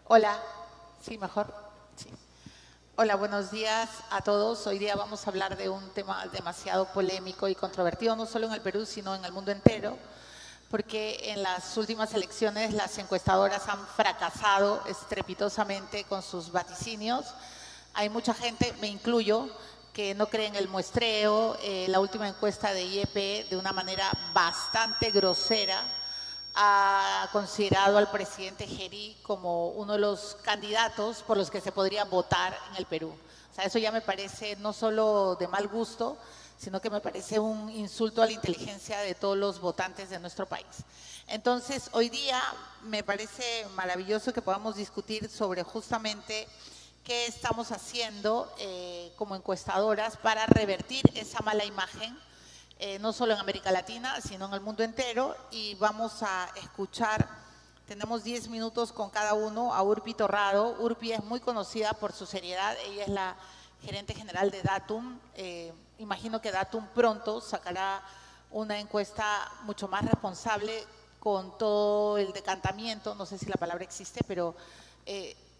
Hola, sí, mejor. Sí. Hola, buenos días a todos. Hoy día vamos a hablar de un tema demasiado polémico y controvertido, no solo en el Perú, sino en el mundo entero, porque en las últimas elecciones las encuestadoras han fracasado estrepitosamente con sus vaticinios. Hay mucha gente, me incluyo, que no cree en el muestreo. La última encuesta de IEP, de una manera bastante grosera, ha considerado al presidente Geri como uno de los candidatos por los que se podría votar en el Perú. O sea, eso ya me parece no solo de mal gusto, sino que me parece un insulto a la inteligencia de todos los votantes de nuestro país. Entonces, hoy día me parece maravilloso que podamos discutir sobre justamente qué estamos haciendo como encuestadoras para revertir esa mala imagen, no solo en América Latina, sino en el mundo entero. Y vamos a escuchar, tenemos 10 minutos con cada uno, a Urpi Torrado. Urpi es muy conocida por su seriedad, ella es la gerente general de Datum. Imagino que Datum pronto sacará una encuesta mucho más responsable con todo el decantamiento, no sé si la palabra existe, pero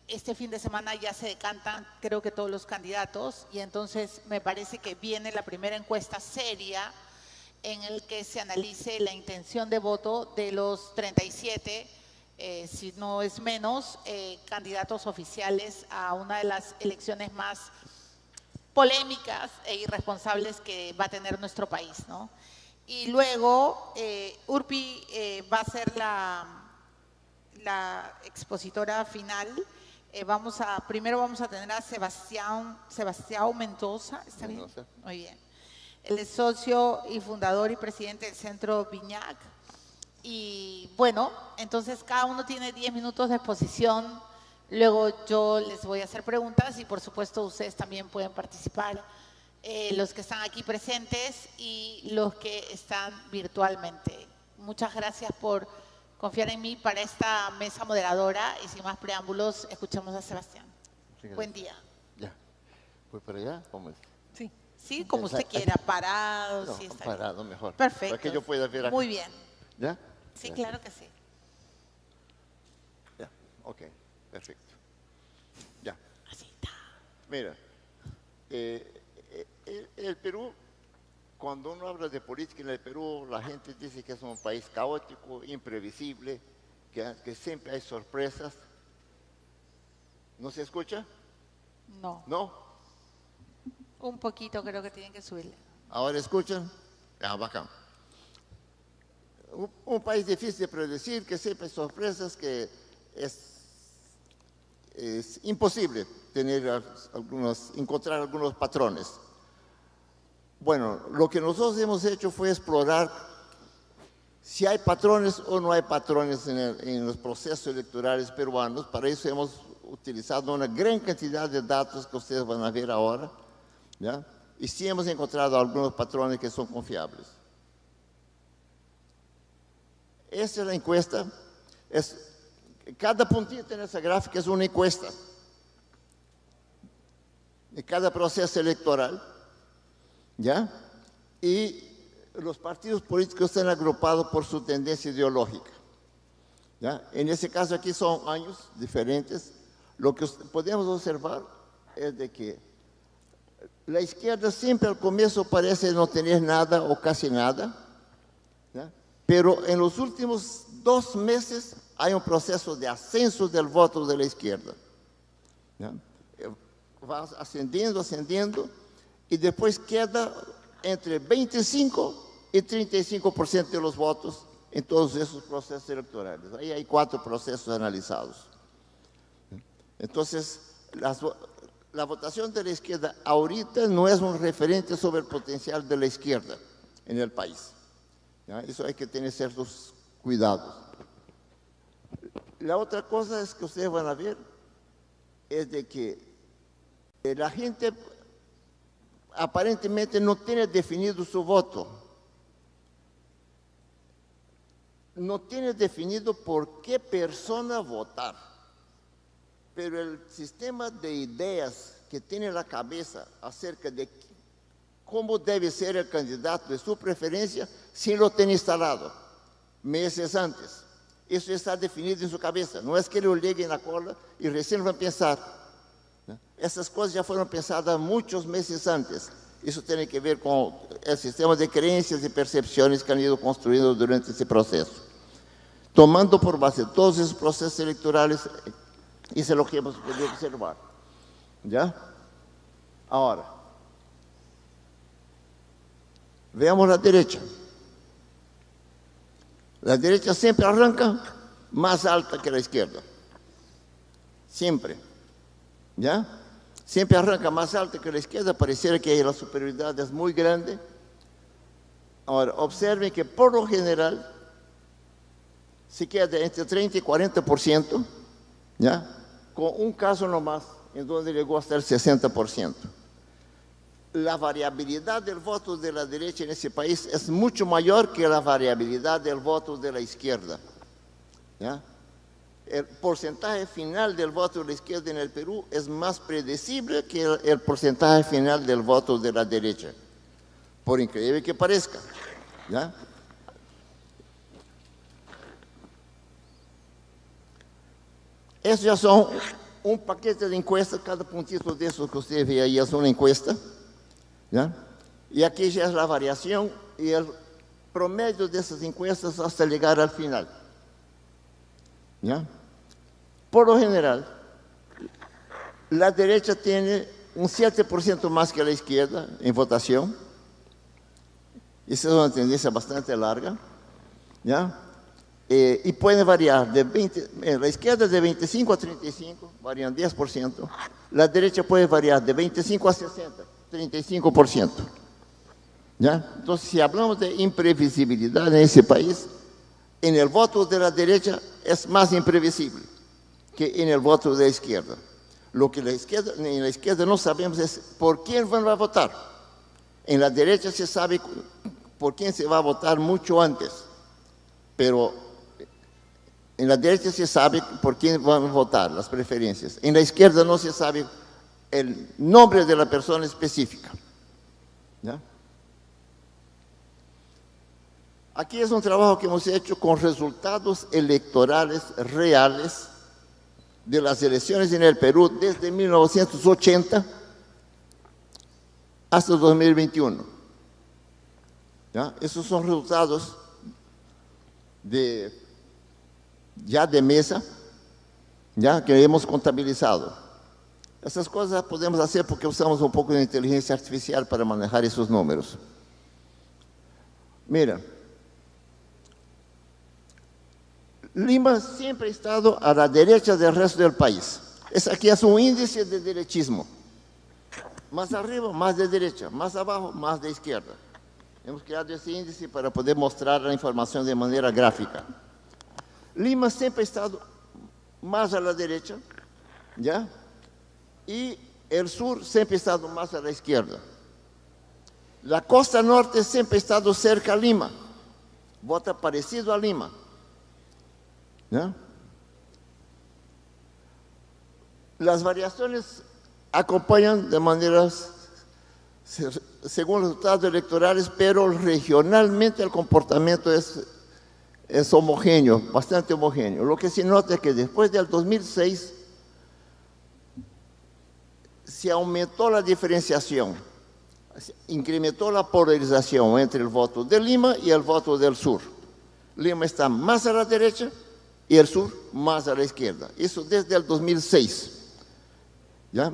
este fin de semana ya se decantan creo que todos los candidatos, y entonces me parece que viene la primera encuesta seria en el que se analice la intención de voto de los 37, si no es menos, candidatos oficiales a una de las elecciones más polémicas e irresponsables que va a tener nuestro país, ¿no? Y luego Urpi va a ser la expositora final. Primero vamos a tener a Sebastián Mendoza, ¿está bien? Muy bien. Él es socio y fundador y presidente del Centro Viñac. Y bueno, entonces cada uno tiene 10 minutos de exposición. Luego yo les voy a hacer preguntas y por supuesto ustedes también pueden participar, los que están aquí presentes y los que están virtualmente. Muchas gracias por confiar en mí para esta mesa moderadora, y sin más preámbulos, escuchemos a Sebastián. Buen día. Ya. ¿Voy para allá? ¿Cómo es? Sí. Sí, como usted quiera, parado. No, sí, está parado bien. mejor. Perfecto. Para que yo pueda ver acá. Muy bien. ¿Ya? Sí, Ya. claro que sí. Ya, ok, perfecto. Ya. Así está. Mira, el Perú, cuando uno habla de política en el Perú, la gente dice que es un país caótico, imprevisible, que siempre hay sorpresas. ¿No se escucha? No. ¿No? Un poquito creo que tienen que subirle. ¿Ahora escuchan? Ah, bacán. Un país difícil de predecir, que siempre hay sorpresas, que es imposible encontrar algunos patrones. Bueno, lo que nosotros hemos hecho fue explorar si hay patrones o no hay patrones en los procesos electorales peruanos. Para eso hemos utilizado una gran cantidad de datos que ustedes van a ver ahora, ¿ya? Y sí hemos encontrado algunos patrones que son confiables. Esta es la encuesta. Cada puntito en esa gráfica es una encuesta de cada proceso electoral, ¿ya? Y los partidos políticos están agrupados por su tendencia ideológica, ¿ya? En ese caso aquí son años diferentes. Lo que podemos observar es de que la izquierda siempre al comienzo parece no tener nada o casi nada, ¿ya? Pero en los últimos 2 meses hay un proceso de ascenso del voto de la izquierda, ¿ya? Va ascendiendo, y después queda entre 25 y 35% de los votos en todos esos procesos electorales. Ahí hay 4 procesos analizados. Entonces, la votación de la izquierda ahorita no es un referente sobre el potencial de la izquierda en el país, ¿ya? Eso hay que tener ciertos cuidados. La otra cosa es que ustedes van a ver es de que la gente aparentemente no tiene definido su voto. No tiene definido por qué persona votar. Pero el sistema de ideas que tiene en la cabeza acerca de cómo debe ser el candidato de su preferencia, sí lo tiene instalado meses antes. Eso está definido en su cabeza. No es que lo llegue en la cola y recién van a pensar. Esas cosas ya fueron pensadas muchos meses antes. Eso tiene que ver con el sistema de creencias y percepciones que han ido construyendo durante ese proceso. Tomando por base todos esos procesos electorales, eso es lo que hemos podido observar. ¿Ya? Ahora, veamos la derecha. La derecha siempre arranca más alta que la izquierda. Siempre. ¿Ya? Siempre arranca más alta que la izquierda. Pareciera que la superioridad es muy grande. Ahora, observen que por lo general se queda entre 30 y 40%, ¿ya? Con un caso nomás, en donde llegó hasta el 60%. La variabilidad del voto de la derecha en ese país es mucho mayor que la variabilidad del voto de la izquierda, ¿ya? El porcentaje final del voto de la izquierda en el Perú es más predecible que el porcentaje final del voto de la derecha, por increíble que parezca, ¿ya? Esos ya son un paquete de encuestas, cada puntito de esos que usted ve ahí es una encuesta, ¿ya? Y aquí ya es la variación y el promedio de esas encuestas hasta llegar al final, ¿ya? Por lo general, la derecha tiene un 7% más que la izquierda en votación. Esa es una tendencia bastante larga, ¿ya? Y puede variar de 20, la izquierda de 25 a 35, varían 10%. La derecha puede variar de 25 a 60, 35%. ¿Ya? Entonces, si hablamos de imprevisibilidad en ese país, en el voto de la derecha es más imprevisible que en el voto de la izquierda. Lo que en la izquierda no sabemos es por quién van a votar. En la derecha se sabe por quién se va a votar mucho antes, pero en la derecha se sabe por quién van a votar, las preferencias. En la izquierda no se sabe el nombre de la persona específica, ¿ya? Aquí es un trabajo que hemos hecho con resultados electorales reales de las elecciones en el Perú desde 1980 hasta 2021. ¿Ya? Esos son resultados ya de mesa, ya que hemos contabilizado. Esas cosas podemos hacer porque usamos un poco de inteligencia artificial para manejar esos números. Mira, Lima siempre ha estado a la derecha del resto del país. Aquí es un índice de derechismo. Más arriba, más de derecha, más abajo, más de izquierda. Hemos creado ese índice para poder mostrar la información de manera gráfica. Lima siempre ha estado más a la derecha, ¿ya? Y el sur siempre ha estado más a la izquierda. La costa norte siempre ha estado cerca a Lima, vota parecido a Lima, ¿ya? Las variaciones acompañan de maneras según los resultados electorales, pero regionalmente el comportamiento es homogéneo, bastante homogéneo. Lo que se nota es que después del 2006 se aumentó la diferenciación, incrementó la polarización entre el voto de Lima y el voto del sur. Lima está más a la derecha y el sur más a la izquierda. Eso desde el 2006. ¿Ya?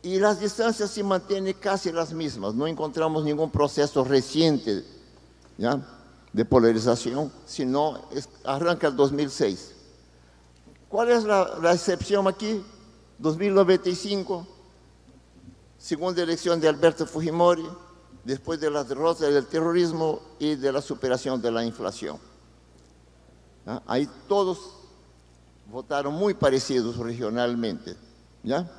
Y las distancias se mantienen casi las mismas. No encontramos ningún proceso reciente, ¿ya?, de polarización, sino arranca el 2006. ¿Cuál es la excepción aquí? 2095, segunda elección de Alberto Fujimori, después de la derrota del terrorismo y de la superación de la inflación. ¿Ya? Ahí todos votaron muy parecidos regionalmente, ¿ya?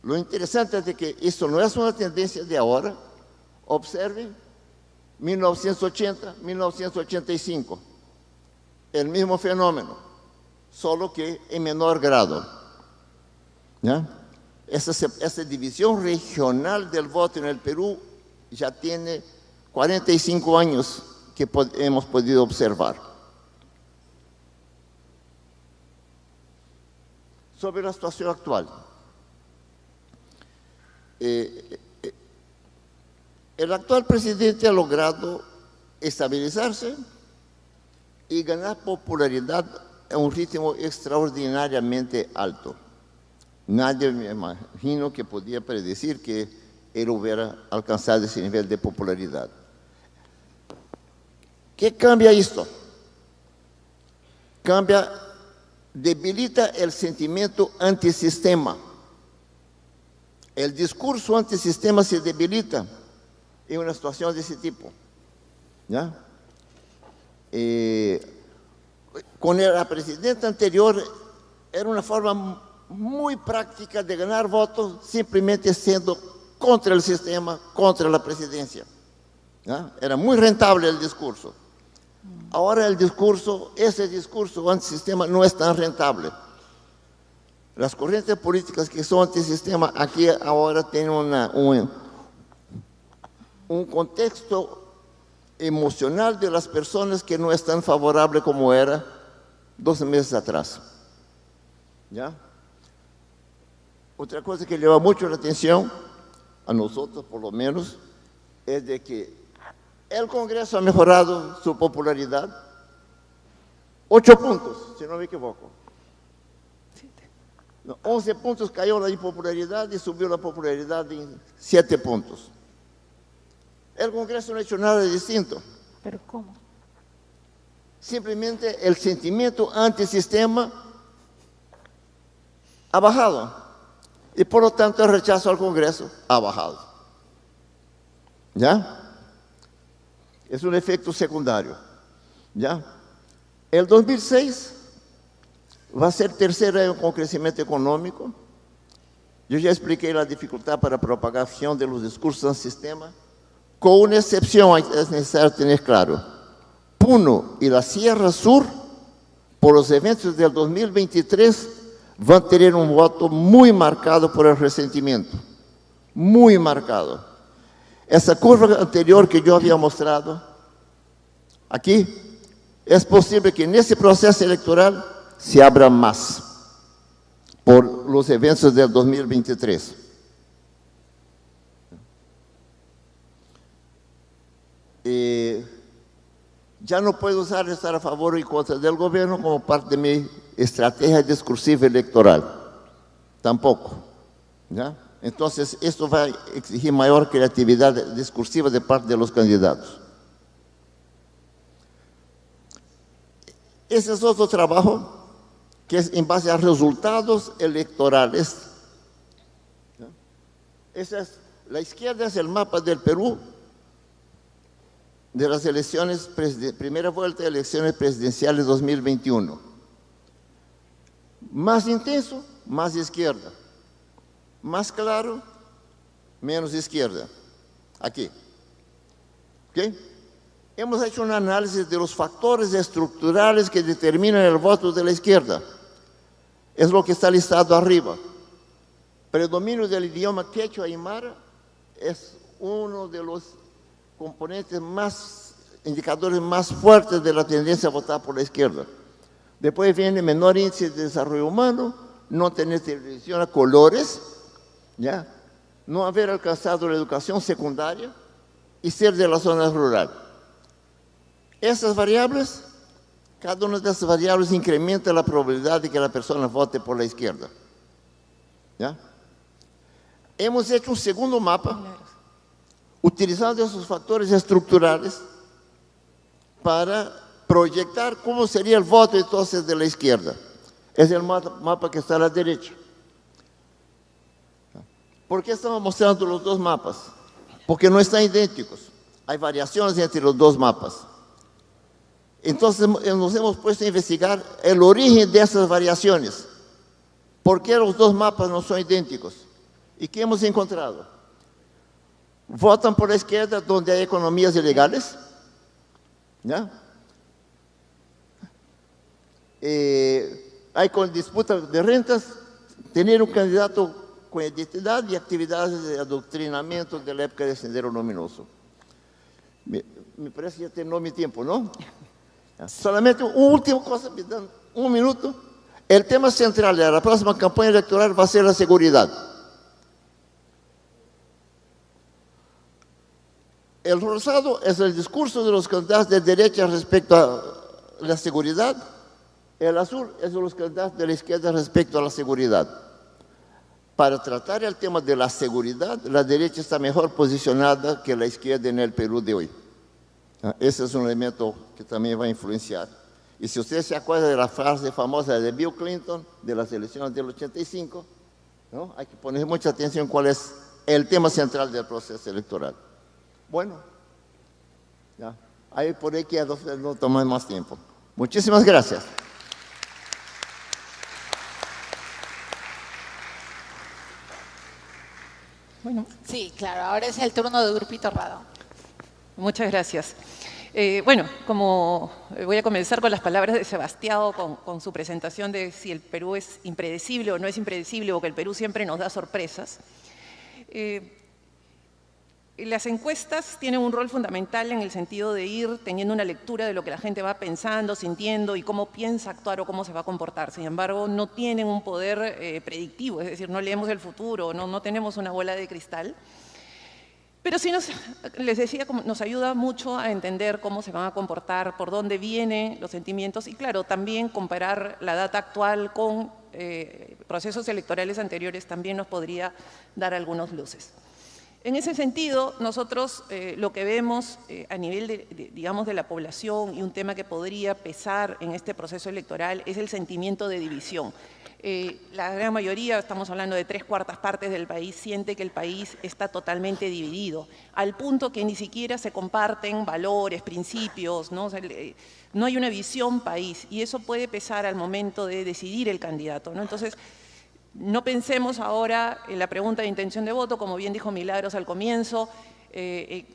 Lo interesante es de que esto no es una tendencia de ahora. Observen 1980, 1985, el mismo fenómeno, solo que en menor grado, ¿ya? Esa división regional del voto en el Perú ya tiene 45 años que hemos podido observar, sobre la situación actual. El actual presidente ha logrado estabilizarse y ganar popularidad a un ritmo extraordinariamente alto. Nadie me imagino que podía predecir que él hubiera alcanzado ese nivel de popularidad. ¿Qué cambia esto? Debilita el sentimiento antisistema. El discurso antisistema se debilita en una situación de ese tipo. ¿Ya? Con la presidenta anterior era una forma muy práctica de ganar votos, simplemente siendo contra el sistema, contra la presidencia. ¿Ya? Era muy rentable el discurso. Ahora ese discurso antisistema no es tan rentable. Las corrientes políticas que son antisistema aquí ahora tienen un contexto emocional de las personas que no es tan favorable como era 12 meses atrás. ¿Ya? Otra cosa que lleva mucho la atención, a nosotros por lo menos, es de que el Congreso ha mejorado su popularidad 8 puntos, si no me equivoco. 11 puntos cayó la impopularidad y subió la popularidad en 7 puntos. El Congreso no ha hecho nada distinto. ¿Pero cómo? Simplemente el sentimiento antisistema ha bajado y por lo tanto el rechazo al Congreso ha bajado. ¿Ya? Es un efecto secundario. ¿Ya? El 2006 va a ser tercer año con crecimiento económico. Yo ya expliqué la dificultad para propagación de los discursos en sistema. Con una excepción es necesario tener claro. Puno y la Sierra Sur, por los eventos del 2023, van a tener un voto muy marcado por el resentimiento. Muy marcado. Esa curva anterior que yo había mostrado aquí, es posible que en ese proceso electoral se abra más por los eventos del 2023. Ya no puedo usar estar a favor o en contra del gobierno como parte de mi estrategia discursiva electoral. Tampoco. ¿Ya? Entonces, esto va a exigir mayor creatividad discursiva de parte de los candidatos. Ese es otro trabajo que es en base a resultados electorales. La izquierda es el mapa del Perú de las elecciones, primera vuelta de elecciones presidenciales 2021. Más intenso, más izquierda. Más claro, menos izquierda. Aquí. ¿Ok? Hemos hecho un análisis de los factores estructurales que determinan el voto de la izquierda. Es lo que está listado arriba. Predominio del idioma quechua aymara es uno de los componentes indicadores más fuertes de la tendencia a votar por la izquierda. Después viene menor índice de desarrollo humano, no tener televisión a colores, ¿ya? No haber alcanzado la educación secundaria y ser de la zona rural. Esas variables, cada una de esas variables incrementa la probabilidad de que la persona vote por la izquierda. ¿Ya? Hemos hecho un segundo mapa, utilizando esos factores estructurales para proyectar cómo sería el voto entonces de la izquierda. Es el mapa que está a la derecha. ¿Por qué estamos mostrando los dos mapas? Porque no están idénticos. Hay variaciones entre los dos mapas. Entonces nos hemos puesto a investigar el origen de esas variaciones. ¿Por qué los dos mapas no son idénticos? ¿Y qué hemos encontrado? Votan por la izquierda donde hay economías ilegales. ¿Ya? Hay con disputa de rentas, tener un candidato con identidad y actividades de adoctrinamiento de la época de Sendero Luminoso. Me parece que ya terminó mi tiempo, ¿no? Solamente una última cosa, me dan un minuto. El tema central de la próxima campaña electoral va a ser la seguridad. El rosado es el discurso de los candidatos de derecha respecto a la seguridad. El azul es de los candidatos de la izquierda respecto a la seguridad. Para tratar el tema de la seguridad, la derecha está mejor posicionada que la izquierda en el Perú de hoy. Ese es un elemento que también va a influenciar. Y si usted se acuerda de la frase famosa de Bill Clinton de las elecciones del 85, ¿no? Hay que poner mucha atención cuál es el tema central del proceso electoral. Bueno, ya, ahí por ahí quedo, no tomar más tiempo. Muchísimas gracias. Bueno, Sí, claro, ahora es el turno de Grupito Rado. muchas gracias. Bueno, como voy a comenzar con las palabras de Sebastião, con su presentación de si el Perú es impredecible o no es impredecible, o que el Perú siempre nos da sorpresas. Las encuestas tienen un rol fundamental en el sentido de ir teniendo una lectura de lo que la gente va pensando, sintiendo y cómo piensa actuar o cómo se va a comportar. Sin embargo, no tienen un poder predictivo, es decir, no leemos el futuro, no tenemos una bola de cristal. Pero sí les decía, nos ayuda mucho a entender cómo se van a comportar, por dónde vienen los sentimientos y, claro, también comparar la data actual con procesos electorales anteriores también nos podría dar algunas luces. En ese sentido, nosotros lo que vemos a nivel digamos, de la población y un tema que podría pesar en este proceso electoral es el sentimiento de división. La gran mayoría, estamos hablando de 3/4 partes del país, siente que el país está totalmente dividido, al punto que ni siquiera se comparten valores, principios, ¿no? O sea, no hay una visión país y eso puede pesar al momento de decidir el candidato, ¿no? Entonces, no pensemos ahora en la pregunta de intención de voto, como bien dijo Milagros al comienzo, el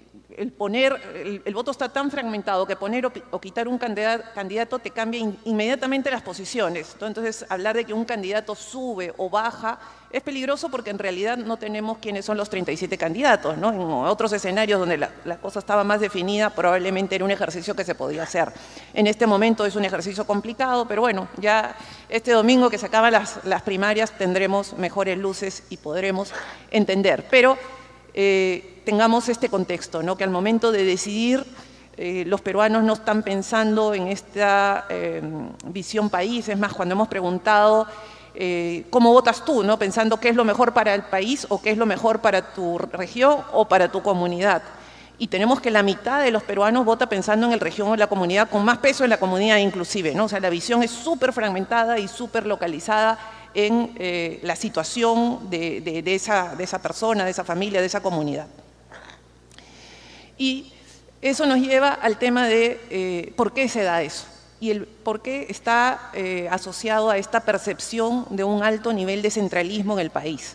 voto está tan fragmentado que poner o quitar un candidato te cambia inmediatamente las posiciones. Entonces, hablar de que un candidato sube o baja es peligroso porque en realidad no tenemos quiénes son los 37 candidatos, ¿no? En otros escenarios donde la cosa estaba más definida, probablemente era un ejercicio que se podía hacer. En este momento es un ejercicio complicado, pero bueno, ya este domingo que se acaban las primarias tendremos mejores luces y podremos entender. Pero tengamos este contexto, ¿no? Que al momento de decidir, los peruanos no están pensando en esta visión país. Es más, cuando hemos preguntado ¿cómo votas tú? ¿No? Pensando qué es lo mejor para el país o qué es lo mejor para tu región o para tu comunidad. Y tenemos que la mitad de los peruanos vota pensando en el región o la comunidad, con más peso en la comunidad inclusive, ¿no? O sea, la visión es súper fragmentada y súper localizada en la situación de esa persona, de esa familia, de esa comunidad. Y eso nos lleva al tema de por qué se da eso y el por qué está asociado a esta percepción de un alto nivel de centralismo en el país.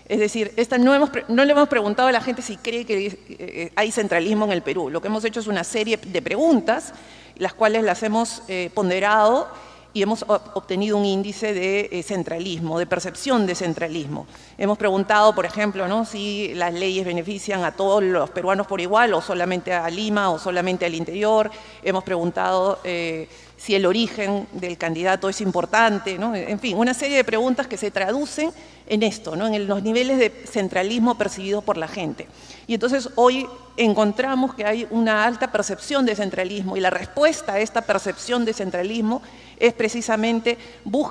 Es decir, no le hemos preguntado a la gente si cree que hay centralismo en el Perú. Lo que hemos hecho es una serie de preguntas, las cuales las hemos ponderado y hemos obtenido un índice de centralismo, de percepción de centralismo. Hemos preguntado, por ejemplo, ¿no? si las leyes benefician a todos los peruanos por igual o solamente a Lima o solamente al interior. Hemos preguntado si el origen del candidato es importante, ¿no? En fin, una serie de preguntas que se traducen en esto, ¿no? En los niveles de centralismo percibidos por la gente. Y entonces hoy encontramos que hay una alta percepción de centralismo y la respuesta a esta percepción de centralismo es precisamente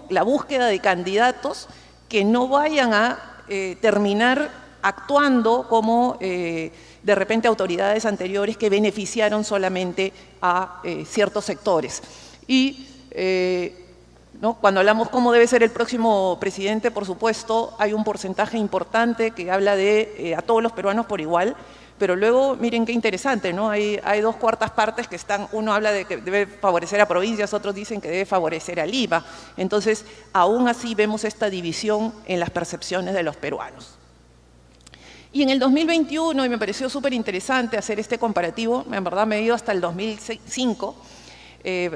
la búsqueda de candidatos que no vayan a terminar actuando como de repente autoridades anteriores que beneficiaron solamente a ciertos sectores. Y ¿no? Cuando hablamos cómo debe ser el próximo presidente, por supuesto, hay un porcentaje importante que habla de a todos los peruanos por igual, pero luego, miren qué interesante, ¿no? Hay 2/4 partes que están, uno habla de que debe favorecer a provincias, otros dicen que debe favorecer a Lima. Entonces, aún así vemos esta división en las percepciones de los peruanos. Y en el 2021, y me pareció súper interesante hacer este comparativo, en verdad me he ido hasta el 2005,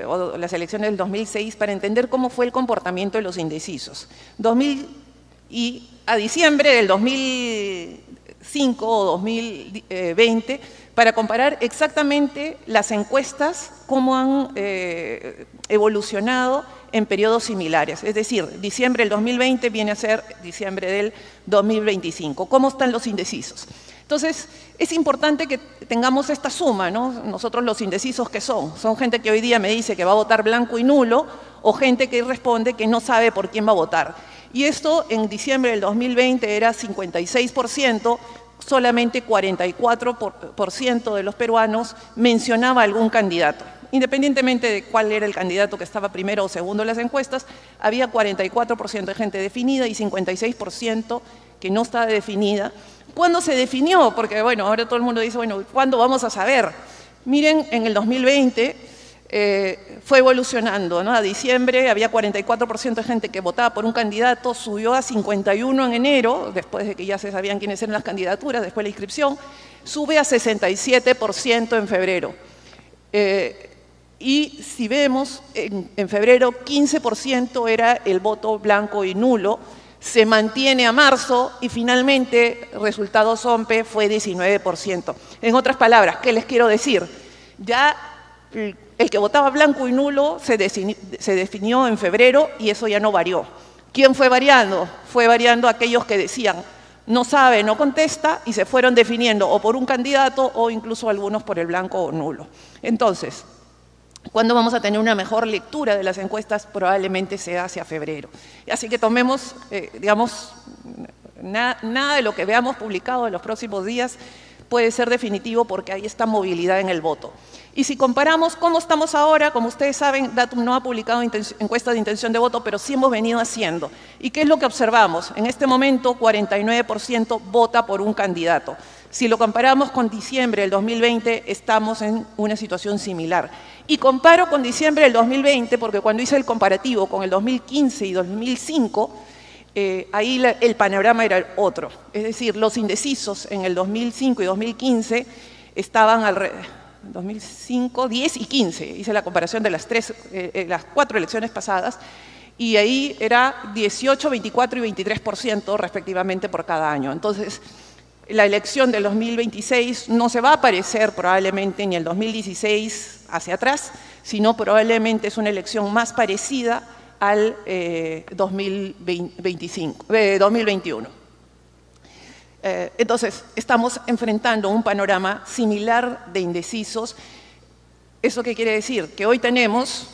o las elecciones del 2006, para entender cómo fue el comportamiento de los indecisos. Y a diciembre del 2005 o 2020, para comparar exactamente las encuestas, cómo han evolucionado en periodos similares. Es decir, diciembre del 2020 viene a ser diciembre del 2025. ¿Cómo están los indecisos? Entonces, es importante que tengamos esta suma, ¿no? Nosotros los indecisos, ¿qué son? Son gente que hoy día me dice que va a votar blanco y nulo, o gente que responde que no sabe por quién va a votar. Y esto en diciembre del 2020 era 56%, solamente 44% de los peruanos mencionaba algún candidato. Independientemente de cuál era el candidato que estaba primero o segundo en las encuestas, había 44% de gente definida y 56% que no estaba definida. ¿Cuándo se definió? Porque, bueno, ahora todo el mundo dice, bueno, ¿cuándo vamos a saber? Miren, en el 2020 fue evolucionando, ¿no? A diciembre había 44% de gente que votaba por un candidato, subió a 51% en enero, después de que ya se sabían quiénes eran las candidaturas, después de la inscripción, sube a 67% en febrero. Y si vemos, en febrero 15% era el voto blanco y nulo, se mantiene a marzo y finalmente el resultado SOMPE fue 19%. En otras palabras, ¿qué les quiero decir? Ya el que votaba blanco y nulo se definió en febrero y eso ya no varió. ¿Quién fue variando? Fue variando aquellos que decían no sabe, no contesta y se fueron definiendo o por un candidato o incluso algunos por el blanco o nulo. Entonces, ¿cuándo vamos a tener una mejor lectura de las encuestas? Probablemente sea hacia febrero. Así que tomemos, digamos, nada de lo que veamos publicado en los próximos días puede ser definitivo porque hay esta movilidad en el voto. Y si comparamos cómo estamos ahora, como ustedes saben, Datum no ha publicado encuestas de intención de voto, pero sí hemos venido haciendo. ¿Y qué es lo que observamos? En este momento, 49% vota por un candidato. Si lo comparamos con diciembre del 2020, estamos en una situación similar. Y comparo con diciembre del 2020 porque cuando hice el comparativo con el 2015 y 2005, ahí el panorama era otro. Es decir, los indecisos en el 2005 y 2015 estaban alrededor 2005, 10 y 15. Hice la comparación de las 4 elecciones pasadas y ahí era 18, 24 y 23% respectivamente por cada año. Entonces, la elección del 2026 no se va a parecer probablemente ni el 2016 hacia atrás, sino probablemente es una elección más parecida al 2021. Entonces, estamos enfrentando un panorama similar de indecisos. ¿Eso qué quiere decir? Que hoy tenemos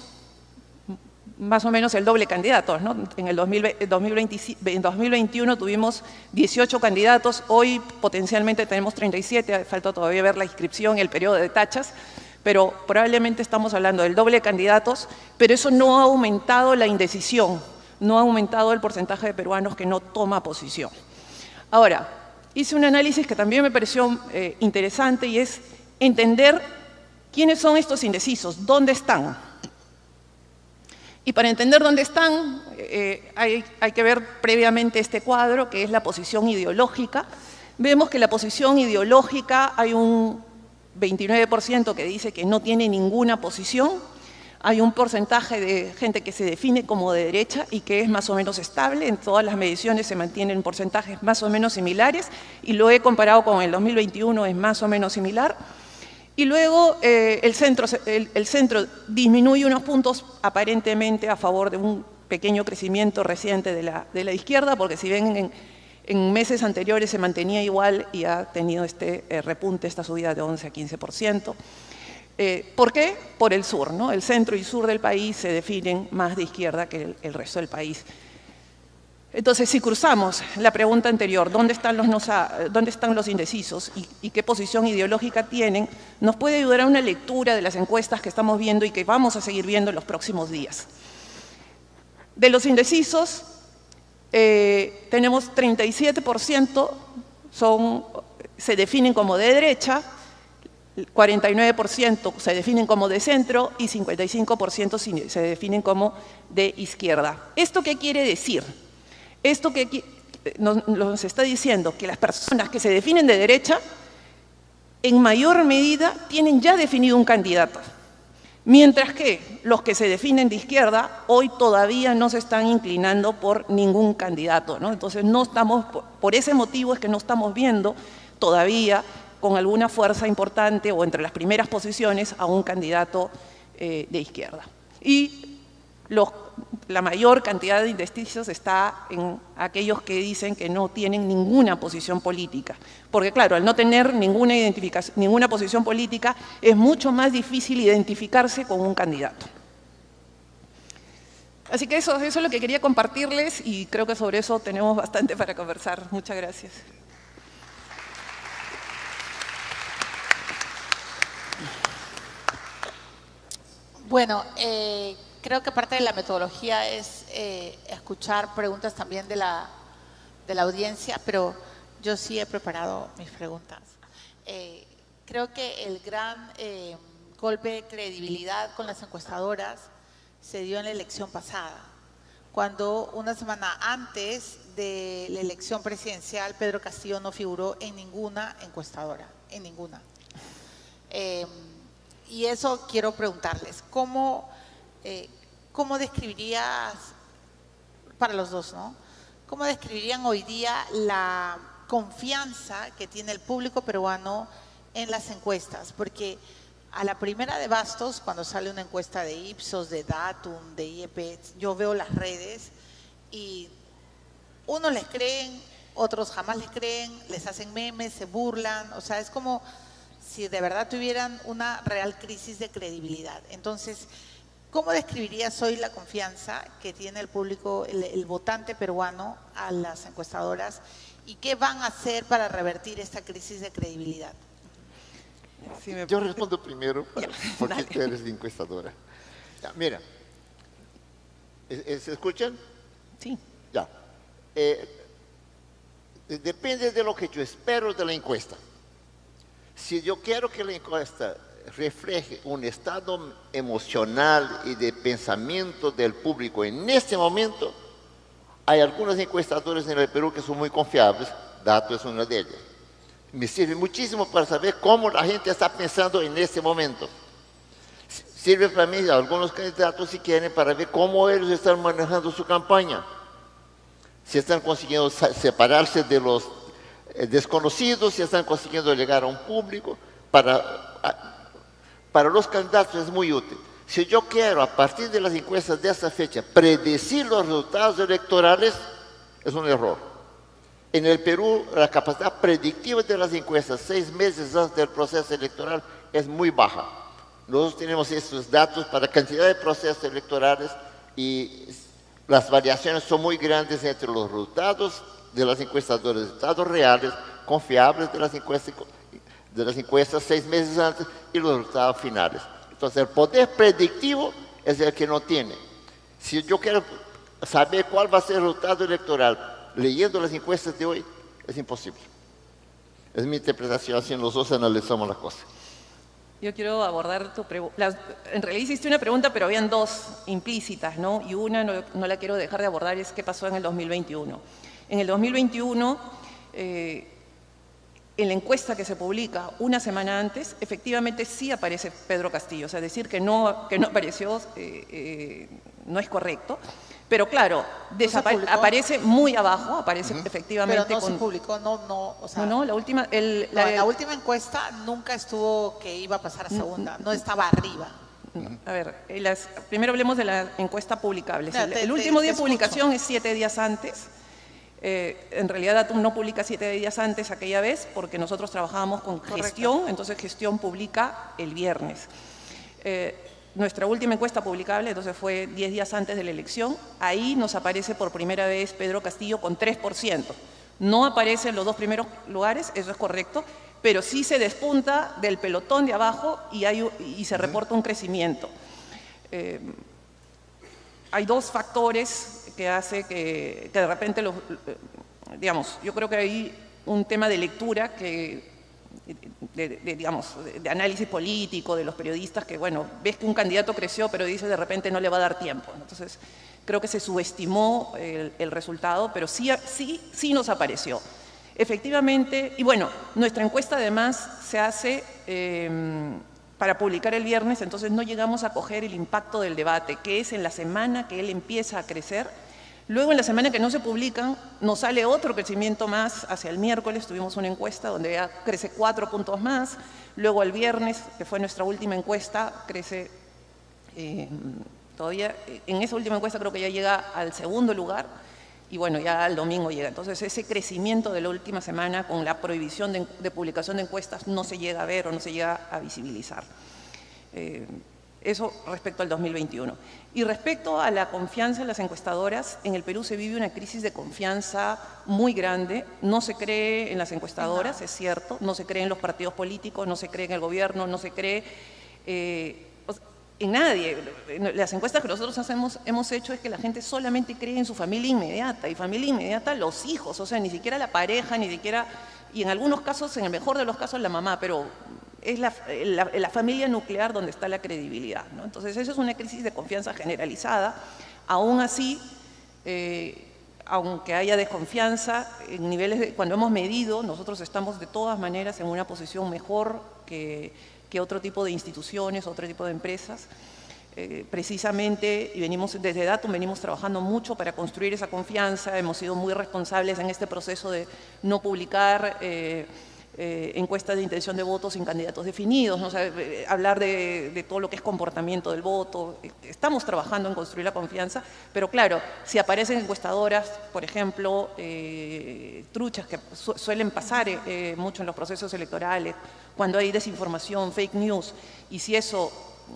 más o menos el doble candidatos, ¿no? En el 2021 tuvimos 18 candidatos, hoy potencialmente tenemos 37, falta todavía ver la inscripción y el periodo de tachas, pero probablemente estamos hablando del doble de candidatos, pero eso no ha aumentado la indecisión, no ha aumentado el porcentaje de peruanos que no toma posición. Ahora, hice un análisis que también me pareció interesante y es entender quiénes son estos indecisos, dónde están. Y para entender dónde están, hay que ver previamente este cuadro, que es la posición ideológica. Vemos que la posición ideológica hay un 29% que dice que no tiene ninguna posición, hay un porcentaje de gente que se define como de derecha y que es más o menos estable, en todas las mediciones se mantienen porcentajes más o menos similares y lo he comparado con el 2021, es más o menos similar. Y luego el centro disminuye unos puntos aparentemente a favor de un pequeño crecimiento reciente de la izquierda, porque si ven en meses anteriores se mantenía igual y ha tenido este repunte, esta subida de 11 a 15%. ¿Por qué? Por el sur, ¿no? El centro y sur del país se definen más de izquierda que el resto del país. Entonces, si cruzamos la pregunta anterior, ¿dónde están los indecisos y qué posición ideológica tienen? Nos puede ayudar a una lectura de las encuestas que estamos viendo y que vamos a seguir viendo en los próximos días. De los indecisos, tenemos 37% se definen como de derecha, 49% se definen como de centro y 55% se definen como de izquierda. ¿Esto qué quiere decir? Esto que nos está diciendo que las personas que se definen de derecha, en mayor medida, tienen ya definido un candidato. Mientras que los que se definen de izquierda, hoy todavía no se están inclinando por ningún candidato, ¿no? Entonces, por ese motivo es que no estamos viendo todavía con alguna fuerza importante o entre las primeras posiciones a un candidato de izquierda. Y la mayor cantidad de indecisos está en aquellos que dicen que no tienen ninguna posición política. Porque claro, al no tener ninguna posición política, es mucho más difícil identificarse con un candidato. Así que eso es lo que quería compartirles y creo que sobre eso tenemos bastante para conversar. Muchas gracias. Bueno, creo que parte de la metodología es escuchar preguntas también de la audiencia, pero yo sí he preparado mis preguntas. Creo que el gran golpe de credibilidad con las encuestadoras se dio en la elección pasada, cuando una semana antes de la elección presidencial, Pedro Castillo no figuró en ninguna encuestadora, en ninguna. Y eso quiero preguntarles, ¿cómo describirías, para los dos, ¿no? ¿Cómo describirían hoy día la confianza que tiene el público peruano en las encuestas? Porque a la primera de Bastos, cuando sale una encuesta de Ipsos, de Datum, de IEP, yo veo las redes y unos les creen, otros jamás les creen, les hacen memes, se burlan, o sea, es como si de verdad tuvieran una real crisis de credibilidad. Entonces, ¿cómo describirías hoy la confianza que tiene el público, el votante peruano a las encuestadoras y qué van a hacer para revertir esta crisis de credibilidad? Sí, yo respondo primero, porque tú eres la encuestadora. Ya, mira, ¿se escuchan? Sí. Ya. Depende de lo que yo espero de la encuesta. Si yo quiero que la encuesta refleje un estado emocional y de pensamiento del público en este momento, hay algunos encuestadores en el Perú que son muy confiables, Dato es una de ellas. Me sirve muchísimo para saber cómo la gente está pensando en este momento. Sirve para mí, algunos candidatos si quieren, para ver cómo ellos están manejando su campaña. Si están consiguiendo separarse de los desconocidos, si están consiguiendo llegar a un público. Para los candidatos es muy útil. Si yo quiero, a partir de las encuestas de esta fecha, predecir los resultados electorales, es un error. En el Perú, la capacidad predictiva de las encuestas 6 meses antes del proceso electoral es muy baja. Nosotros tenemos estos datos para cantidad de procesos electorales y las variaciones son muy grandes entre los resultados de las encuestadoras, resultados reales, confiables de las encuestas 6 meses antes y los resultados finales. Entonces, el poder predictivo es el que no tiene. Si yo quiero saber cuál va a ser el resultado electoral leyendo las encuestas de hoy, es imposible. Es mi interpretación, así nosotros analizamos las cosas. Yo quiero abordar tu pregunta. En realidad hiciste una pregunta, pero habían dos implícitas, ¿no? Y una no la quiero dejar de abordar, es qué pasó en el 2021. En el 2021, en la encuesta que se publica una semana antes, efectivamente sí aparece Pedro Castillo. O sea, decir que no apareció no es correcto. Pero claro, aparece muy abajo, aparece efectivamente. Pero no se publicó, o sea, no, la última. La última encuesta nunca estuvo que iba a pasar a segunda, no estaba arriba. A ver, primero hablemos de la encuesta publicable. El último día de publicación es 7 días antes. En realidad Datum no publica 7 días antes aquella vez porque nosotros trabajábamos con gestión, entonces gestión publica el viernes. Nuestra última encuesta publicable, entonces fue 10 días antes de la elección, ahí nos aparece por primera vez Pedro Castillo con 3%. No aparece en los 2 primeros lugares, eso es correcto, pero sí se despunta del pelotón de abajo y se reporta un crecimiento. Hay 2 factores que hace que de repente, digamos, yo creo que hay un tema de lectura que de análisis político, de los periodistas, que bueno, ves que un candidato creció, pero dice de repente no le va a dar tiempo. Entonces, creo que se subestimó el resultado, pero sí nos apareció. Efectivamente, y bueno, nuestra encuesta además se hace para publicar el viernes, entonces no llegamos a coger el impacto del debate, que es en la semana que él empieza a crecer. Luego, en la semana que no se publican, nos sale otro crecimiento más. Hacia el miércoles tuvimos una encuesta donde ya crece 4 puntos más. Luego, el viernes, que fue nuestra última encuesta, crece Todavía en esa última encuesta creo que ya llega al segundo lugar y bueno, ya el domingo llega. Entonces ese crecimiento de la última semana con la prohibición de publicación de encuestas no se llega a ver o no se llega a visibilizar. Eso respecto al 2021. Y respecto a la confianza en las encuestadoras, en el Perú se vive una crisis de confianza muy grande. No se cree en las encuestadoras, es cierto, no se cree en los partidos políticos, no se cree en el gobierno, no se cree en nadie. Las encuestas que nosotros hemos hecho es que la gente solamente cree en su familia inmediata, y familia inmediata los hijos, o sea, ni siquiera la pareja, ni siquiera, y en algunos casos, en el mejor de los casos, la mamá, pero es la familia nuclear donde está la credibilidad, ¿no? Entonces, eso es una crisis de confianza generalizada. Aún así, aunque haya desconfianza, en niveles cuando hemos medido, nosotros estamos de todas maneras en una posición mejor que otro tipo de instituciones, otro tipo de empresas. Precisamente, y desde Datum venimos trabajando mucho para construir esa confianza. Hemos sido muy responsables en este proceso de no publicar encuestas de intención de voto sin candidatos definidos, ¿no? O sea, hablar de todo lo que es comportamiento del voto. Estamos trabajando en construir la confianza, pero claro, si aparecen encuestadoras, por ejemplo, truchas que suelen pasar mucho en los procesos electorales, cuando hay desinformación, fake news, y si eso,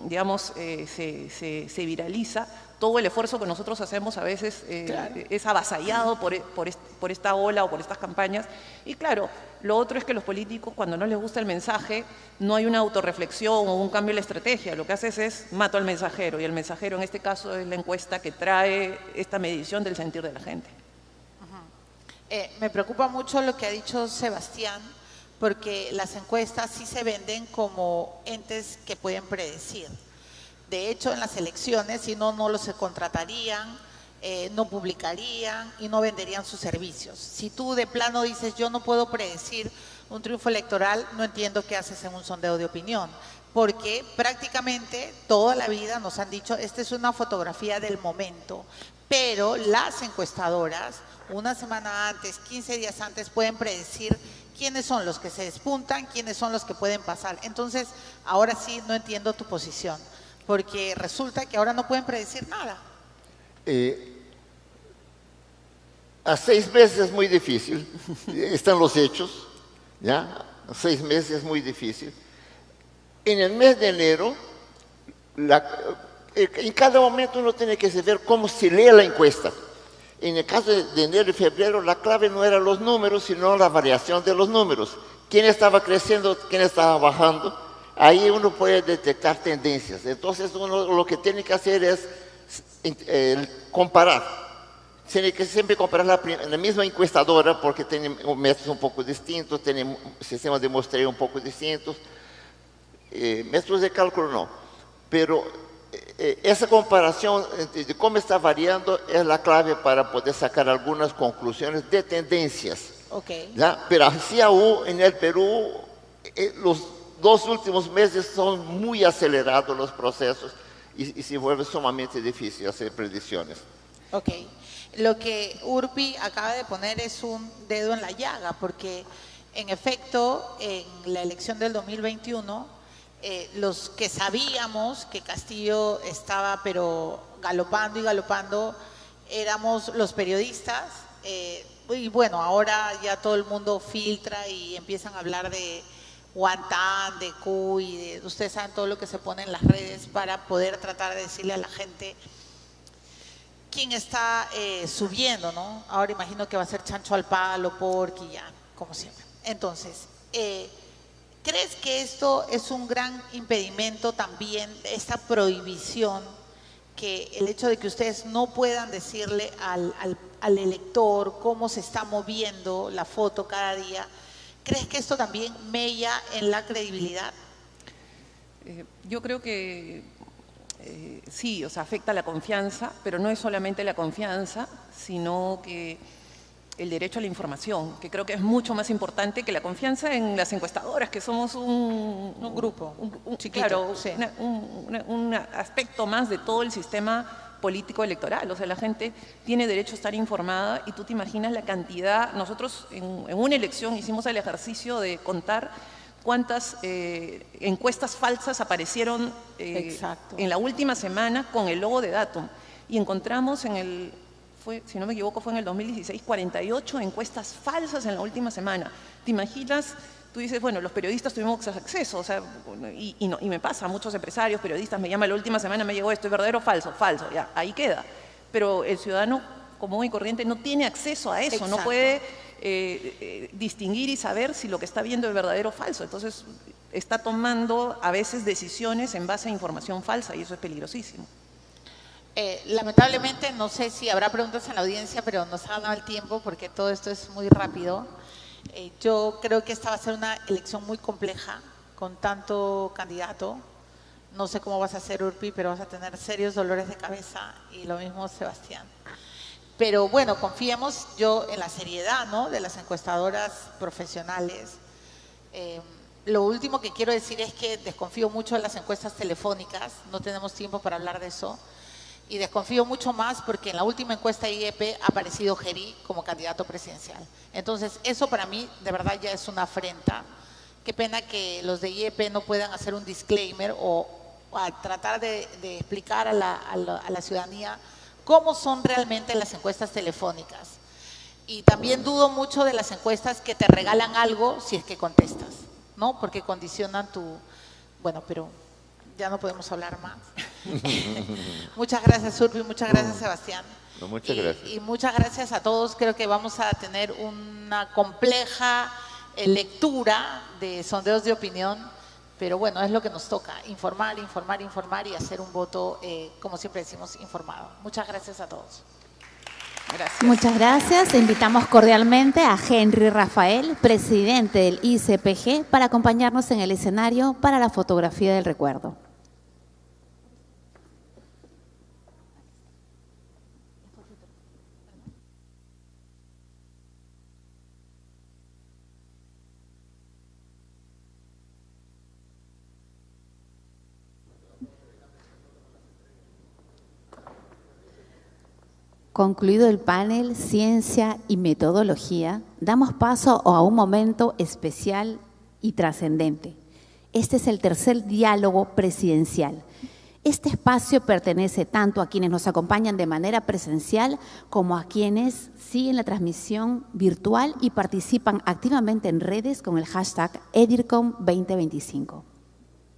digamos, se viraliza, todo el esfuerzo que nosotros hacemos a veces claro, es avasallado por esta ola o por estas campañas. Y claro, lo otro es que los políticos, cuando no les gusta el mensaje, no hay una autorreflexión o un cambio en la estrategia. Lo que haces es mato al mensajero, y el mensajero en este caso es la encuesta que trae esta medición del sentir de la gente. Me preocupa mucho lo que ha dicho Sebastián, porque las encuestas sí se venden como entes que pueden predecir. De hecho, en las elecciones, si no, no los contratarían, no publicarían y no venderían sus servicios. Si tú de plano dices, yo no puedo predecir un triunfo electoral, no entiendo qué haces en un sondeo de opinión, porque prácticamente toda la vida nos han dicho, esta es una fotografía del momento, pero las encuestadoras, una semana antes, 15 días antes, pueden predecir quiénes son los que se despuntan, quiénes son los que pueden pasar. Entonces, ahora sí no entiendo tu posición, porque resulta que ahora no pueden predecir nada. A 6 meses es muy difícil, están los hechos, ¿ya? A 6 meses es muy difícil. En el mes de enero, en cada momento uno tiene que saber cómo se lee la encuesta. En el caso de enero y febrero, la clave no eran los números, sino la variación de los números. ¿Quién estaba creciendo, quién estaba bajando? Ahí uno puede detectar tendencias. Entonces, uno lo que tiene que hacer es comparar. Tiene que siempre comparar la misma encuestadora, porque tiene métodos un poco distintos, tiene sistemas de muestreo un poco distintos. Métodos de cálculo no. Pero esa comparación de cómo está variando es la clave para poder sacar algunas conclusiones de tendencias. Okay. ¿Ya? Pero así aún en el Perú, los 2 últimos meses son muy acelerados los procesos y se vuelve sumamente difícil hacer predicciones. Ok. Lo que Urpi acaba de poner es un dedo en la llaga, porque en efecto, en la elección del 2021, los que sabíamos que Castillo estaba pero galopando y galopando, éramos los periodistas, y bueno, ahora ya todo el mundo filtra y empiezan a hablar de Guantán, de Cuy, ustedes saben todo lo que se pone en las redes para poder tratar de decirle a la gente quién está subiendo, ¿no? Ahora imagino que va a ser Chancho al Palo, Porky, ya, como siempre. Entonces, ¿crees que esto es un gran impedimento también, esta prohibición, que el hecho de que ustedes no puedan decirle al elector cómo se está moviendo la foto cada día? ¿Crees que esto también mella en la credibilidad? Yo creo que sí, o sea, afecta la confianza, pero no es solamente la confianza, sino que el derecho a la información, que creo que es mucho más importante que la confianza en las encuestadoras, que somos un grupo, chiquito, claro, sí, un aspecto más de todo el sistema político electoral. O sea, la gente tiene derecho a estar informada, y tú te imaginas la cantidad. Nosotros en una elección hicimos el ejercicio de contar cuántas encuestas falsas aparecieron en la última semana con el logo de Datum. Y encontramos si no me equivoco, fue en el 2016, 48 encuestas falsas en la última semana. ¿Te imaginas? Tú dices, bueno, los periodistas tuvimos acceso, o sea, y me pasa, muchos empresarios, periodistas me llaman la última semana, me llegó esto, ¿es verdadero o falso? Falso, ya, ahí queda. Pero el ciudadano común y corriente no tiene acceso a eso, no puede distinguir y saber si lo que está viendo es verdadero o falso. Entonces, está tomando a veces decisiones en base a información falsa y eso es peligrosísimo. Lamentablemente, no sé si habrá preguntas en la audiencia, pero nos ha ganado el tiempo porque todo esto es muy rápido. Yo creo que esta va a ser una elección muy compleja, con tanto candidato. No sé cómo vas a hacer, Urpi, pero vas a tener serios dolores de cabeza, y lo mismo Sebastián. Pero bueno, confiemos yo en la seriedad, ¿no?, de las encuestadoras profesionales. Lo último que quiero decir es que desconfío mucho de las encuestas telefónicas, no tenemos tiempo para hablar de eso. Y desconfío mucho más porque en la última encuesta de IEP ha aparecido Gerí como candidato presidencial. Entonces, eso para mí de verdad ya es una afrenta. Qué pena que los de IEP no puedan hacer un disclaimer o tratar de explicar a la ciudadanía cómo son realmente las encuestas telefónicas. Y también dudo mucho de las encuestas que te regalan algo si es que contestas, ¿no? Porque condicionan tu… Bueno, pero ya no podemos hablar más. Muchas gracias, Urpi, muchas gracias, Sebastián. No, muchas gracias. Y muchas gracias a todos. Creo que vamos a tener una compleja lectura de sondeos de opinión, pero bueno, es lo que nos toca, informar, informar, informar y hacer un voto, como siempre decimos, informado. Muchas gracias a todos. Gracias. Muchas gracias. Invitamos cordialmente a Henry Rafael, presidente del ICPG, para acompañarnos en el escenario para la fotografía del recuerdo. Concluido el panel Ciencia y Metodología, damos paso a un momento especial y trascendente. Este es el tercer diálogo presidencial. Este espacio pertenece tanto a quienes nos acompañan de manera presencial como a quienes siguen la transmisión virtual y participan activamente en redes con el hashtag EDIRCOM 2025.